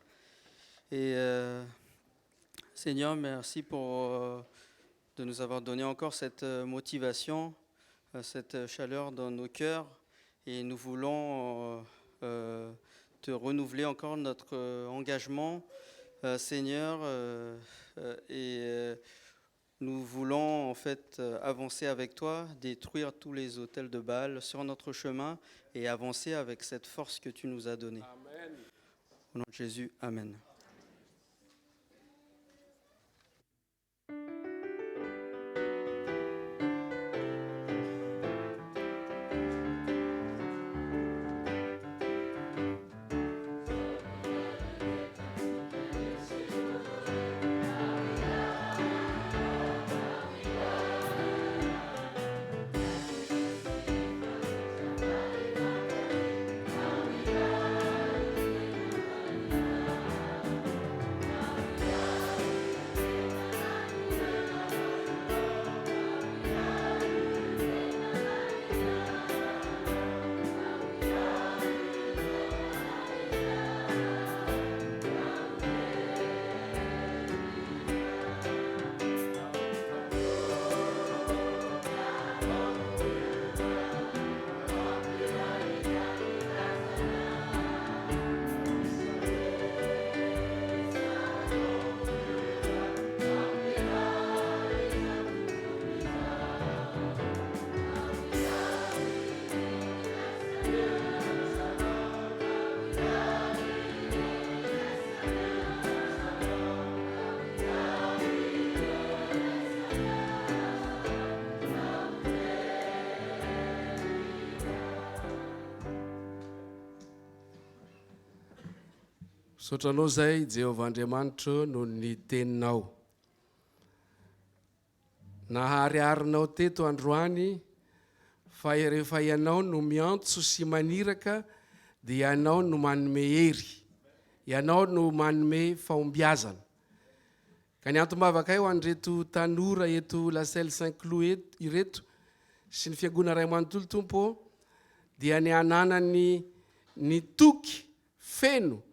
Et Seigneur, merci pour de nous avoir donné encore cette motivation, cette chaleur dans nos cœurs. Et nous voulons te renouveler encore notre engagement, Seigneur, nous voulons en fait avancer avec toi, détruire tous les autels de Baal sur notre chemin et avancer avec cette force que tu nous as donnée. Amen. Au nom de Jésus, Amen. Sotranao zay Jehovah Andriamanitra no ny teninao. Nahariarinao teto androany fa rehefa ianao no miantso sy maniraka dia ianao no manome hery, ianao no manome fahombiazana. Ka ny antom-bavaka io an'reto tanora eto Laselle Saint-Cloud ireto sy ny fiangonana Ray Manontolo Tompo dia ny ananany ny toky feno.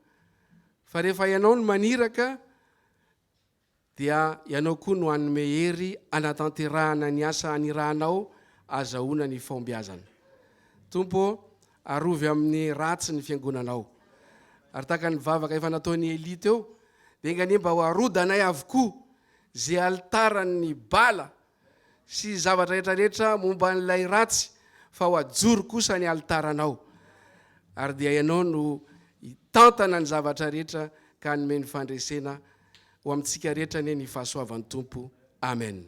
Fa rehefa ianao no maniraka dia ianao koa no hanome hery anatanterahana ny asa hanirahanao azahoana ny fahombiazana. Tompo, arovy amin'ny ratsy ny fiangonanao. Ary tahaka ny vavaka efa nataony Eli teo, dia ngani mba ho arodanay avokoa zay altaran'ny bala sy zavatra rehetrarehetra momba n'ilay ratsy fa ho ajoro kosa ny altaranao. Ary dia ianao no hitantana ny zavatra rehetra ka hanome ny fandresena ho amintsika rehetra ny fahasoavan'ny Tompo. Amen.